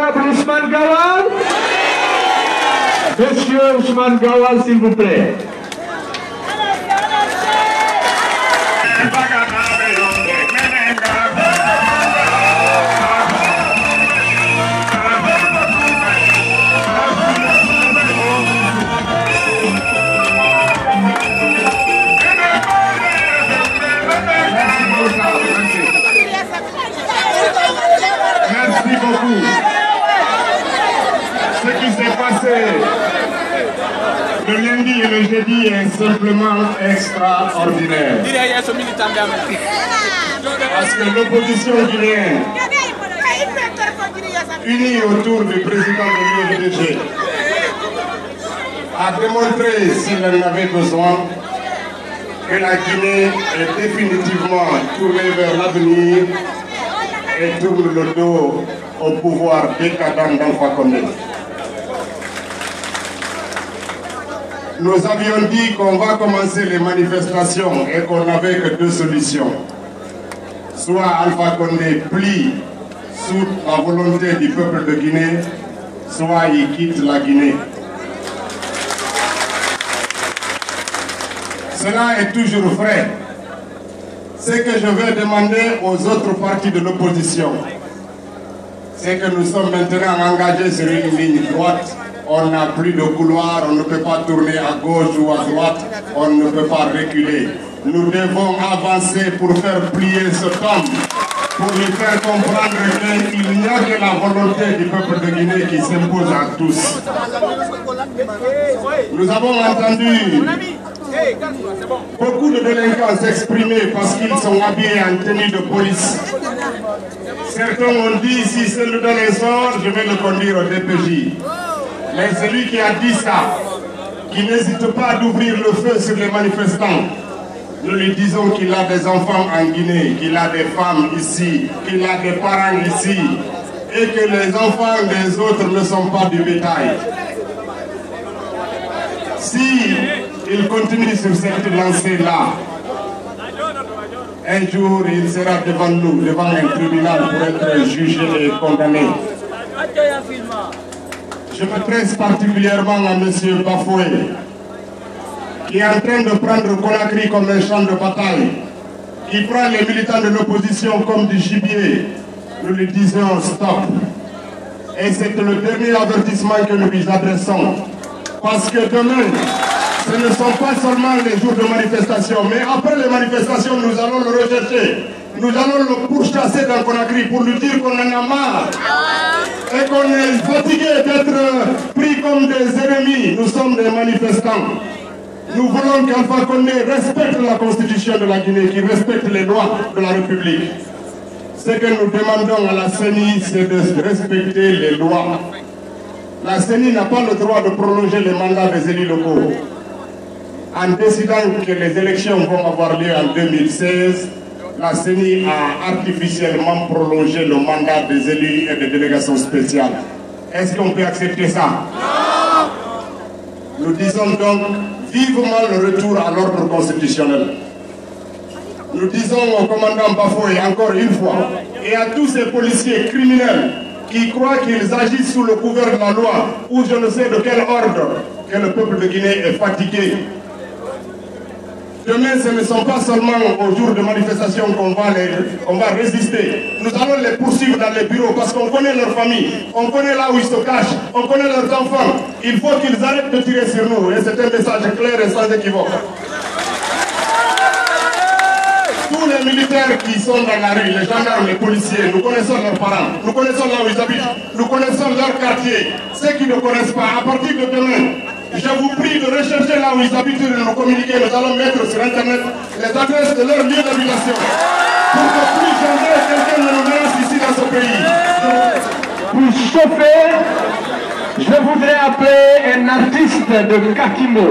l'honorable Ousmane Gawal. Monsieur Ousmane Gawal, s'il vous plaît. Merci beaucoup. Ce qui s'est passé le lundi et le jeudi est simplement extraordinaire. Parce que l'opposition guinéenne, unie autour du président de l'UNDG, a démontré, s'il en avait besoin, que la Guinée est définitivement tournée vers l'avenir et tourne le dos au pouvoir décadent d'Alpha Condé. Nous avions dit qu'on va commencer les manifestations et qu'on n'avait que deux solutions. Soit Alpha Condé plie sous la volonté du peuple de Guinée, soit il quitte la Guinée. Cela est toujours vrai. Ce que je vais demander aux autres partis de l'opposition, c'est que nous sommes maintenant engagés sur une ligne droite. On n'a plus de couloir, on ne peut pas tourner à gauche ou à droite, on ne peut pas reculer. Nous devons avancer pour faire plier ce homme, pour lui faire comprendre qu'il n'y a que la volonté du peuple de Guinée qui s'impose à tous. Nous avons entendu beaucoup de délinquants s'exprimer parce qu'ils sont habillés en tenue de police. Certains ont dit, si c'est le donne un sort, je vais le conduire au DPJ. Mais celui qui a dit ça, qui n'hésite pas d'ouvrir le feu sur les manifestants, nous lui disons qu'il a des enfants en Guinée, qu'il a des femmes ici, qu'il a des parents ici, et que les enfants des autres ne sont pas du bétail. Si il continue sur cette lancée-là, un jour il sera devant nous, devant un tribunal pour être jugé et condamné. Je m'adresse particulièrement à M. Bafoué, qui est en train de prendre Conakry comme un champ de bataille, qui prend les militants de l'opposition comme du gibier. Nous lui disons stop. Et c'est le dernier avertissement que nous lui adressons. Parce que demain, ce ne sont pas seulement les jours de manifestation, mais après les manifestations, nous allons le rechercher. Nous allons le pourchasser dans Conakry pour lui dire qu'on en a marre. Et qu'on est fatigué d'être pris comme des ennemis. Nous sommes des manifestants. Nous voulons qu'Alpha Condé respecte la constitution de la Guinée, qu'il respecte les lois de la République. Ce que nous demandons à la CENI, c'est de respecter les lois. La CENI n'a pas le droit de prolonger les mandats des élus locaux. En décidant que les élections vont avoir lieu en 2016, la CENI a artificiellement prolongé le mandat des élus et des délégations spéciales. Est-ce qu'on peut accepter ça? Non. Nous disons donc vivement le retour à l'ordre constitutionnel. Nous disons au commandant Bafoué encore une fois, et à tous ces policiers criminels qui croient qu'ils agissent sous le couvert de la loi, ou je ne sais de quel ordre, que le peuple de Guinée est fatigué. Demain, ce ne sont pas seulement aux jours de manifestation qu'on va résister. Nous allons les poursuivre dans les bureaux parce qu'on connaît leurs familles, on connaît là où ils se cachent, on connaît leurs enfants. Il faut qu'ils arrêtent de tirer sur nous. Et c'est un message clair et sans équivoque. Tous les militaires qui sont dans la rue, les gendarmes, les policiers, nous connaissons leurs parents, nous connaissons là où ils habitent, nous connaissons leur quartier. Ceux qui ne connaissent pas, à partir de demain, je vous prie de rechercher là où ils habitent et de nous communiquer. Nous allons mettre sur Internet les adresses de leur lieu d'habitation pour que plus jamais quelqu'un ne nous menace ici dans ce pays. Pour chauffer, je voudrais appeler un artiste de Kakimo.